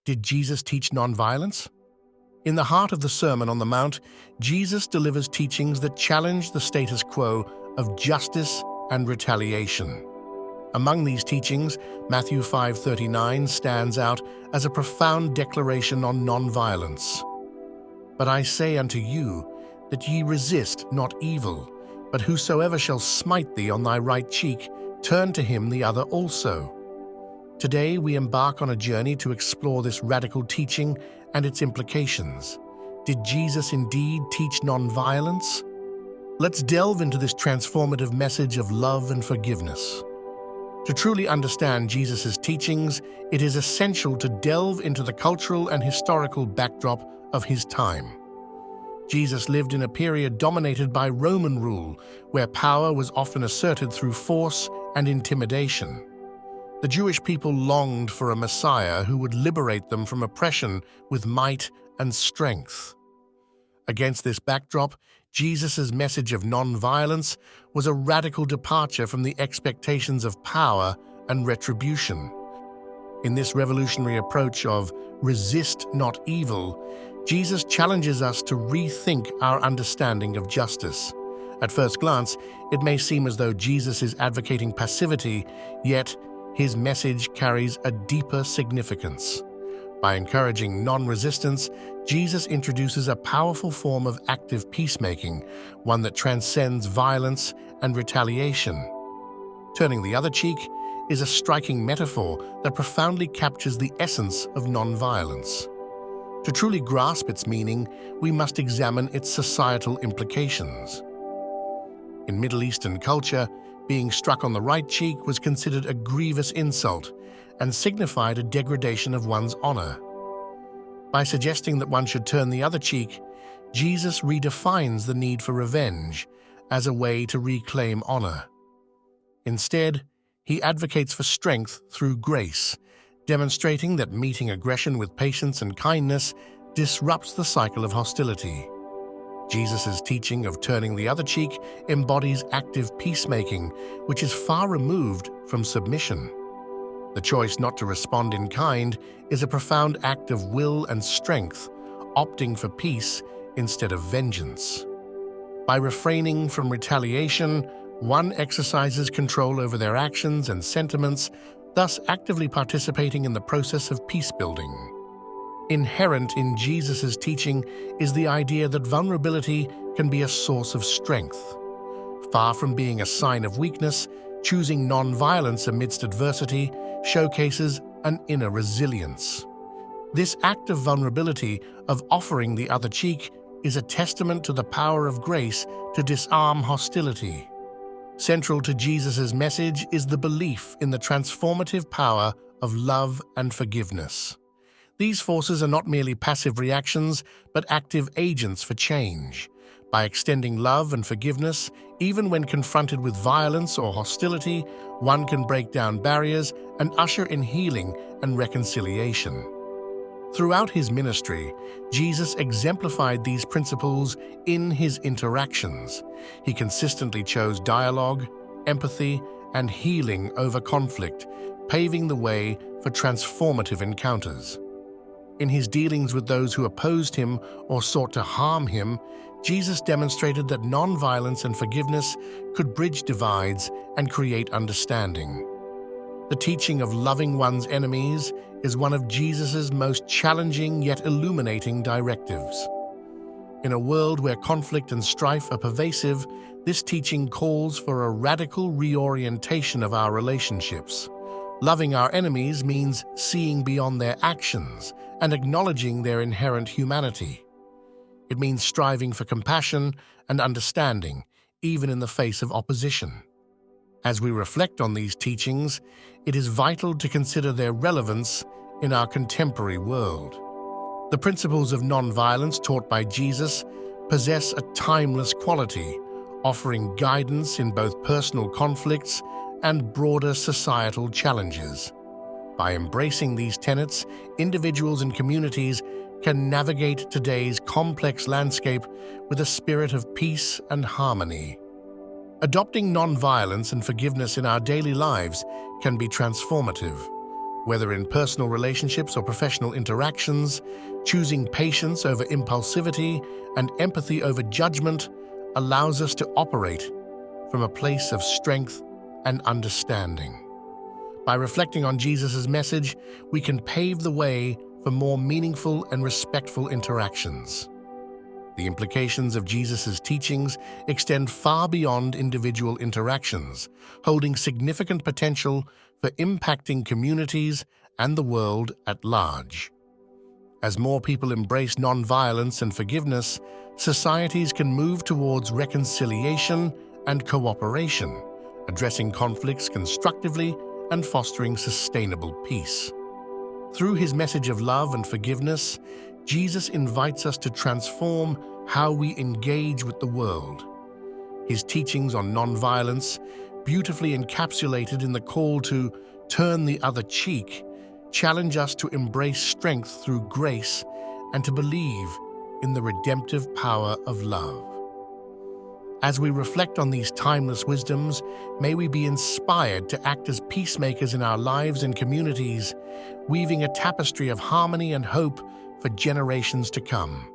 Did Jesus teach nonviolence? In the heart of the Sermon on the Mount, Jesus delivers teachings that challenge the status quo of justice and retaliation. Among these teachings, Matthew 5:39 stands out as a profound declaration on nonviolence. "But I say unto you, that ye resist not evil, but whosoever shall smite thee on thy right cheek, turn to him the other also." Today, we embark on a journey to explore this radical teaching and its implications. Did Jesus indeed teach nonviolence? Let's delve into this transformative message of love and forgiveness. To truly understand Jesus' teachings, it is essential to delve into the cultural and historical backdrop of his time. Jesus lived in a period dominated by Roman rule, where power was often asserted through force and intimidation. The Jewish people longed for a Messiah who would liberate them from oppression with might and strength. Against this backdrop, Jesus' message of nonviolence was a radical departure from the expectations of power and retribution. In this revolutionary approach of resist not evil, Jesus challenges us to rethink our understanding of justice. At first glance, it may seem as though Jesus is advocating passivity, yet his message carries a deeper significance. By encouraging non-resistance, Jesus introduces a powerful form of active peacemaking, one that transcends violence and retaliation. Turning the other cheek is a striking metaphor that profoundly captures the essence of nonviolence. To truly grasp its meaning, we must examine its societal implications. In Middle Eastern culture, being struck on the right cheek was considered a grievous insult and signified a degradation of one's honor. By suggesting that one should turn the other cheek, Jesus redefines the need for revenge as a way to reclaim honor. Instead, he advocates for strength through grace, demonstrating that meeting aggression with patience and kindness disrupts the cycle of hostility. Jesus' teaching of turning the other cheek embodies active peacemaking, which is far removed from submission. The choice not to respond in kind is a profound act of will and strength, opting for peace instead of vengeance. By refraining from retaliation, one exercises control over their actions and sentiments, thus actively participating in the process of peace-building. Inherent in Jesus' teaching is the idea that vulnerability can be a source of strength. Far from being a sign of weakness, choosing nonviolence amidst adversity showcases an inner resilience. This act of vulnerability, of offering the other cheek, is a testament to the power of grace to disarm hostility. Central to Jesus' message is the belief in the transformative power of love and forgiveness. These forces are not merely passive reactions, but active agents for change. By extending love and forgiveness, even when confronted with violence or hostility, one can break down barriers and usher in healing and reconciliation. Throughout his ministry, Jesus exemplified these principles in his interactions. He consistently chose dialogue, empathy, and healing over conflict, paving the way for transformative encounters. In his dealings with those who opposed him or sought to harm him, Jesus demonstrated that nonviolence and forgiveness could bridge divides and create understanding. The teaching of loving one's enemies is one of Jesus' most challenging yet illuminating directives. In a world where conflict and strife are pervasive, this teaching calls for a radical reorientation of our relationships. Loving our enemies means seeing beyond their actions and acknowledging their inherent humanity. It means striving for compassion and understanding, even in the face of opposition. As we reflect on these teachings, it is vital to consider their relevance in our contemporary world. The principles of nonviolence taught by Jesus possess a timeless quality, offering guidance in both personal conflicts and broader societal challenges. By embracing these tenets, individuals and communities can navigate today's complex landscape with a spirit of peace and harmony. Adopting nonviolence and forgiveness in our daily lives can be transformative. Whether in personal relationships or professional interactions, choosing patience over impulsivity and empathy over judgment allows us to operate from a place of strength and understanding. By reflecting on Jesus' message, we can pave the way for more meaningful and respectful interactions. The implications of Jesus' teachings extend far beyond individual interactions, holding significant potential for impacting communities and the world at large. As more people embrace nonviolence and forgiveness, societies can move towards reconciliation and cooperation, addressing conflicts constructively and fostering sustainable peace. Through his message of love and forgiveness, Jesus invites us to transform how we engage with the world. His teachings on nonviolence, beautifully encapsulated in the call to turn the other cheek, challenge us to embrace strength through grace and to believe in the redemptive power of love. As we reflect on these timeless wisdoms, may we be inspired to act as peacemakers in our lives and communities, weaving a tapestry of harmony and hope for generations to come.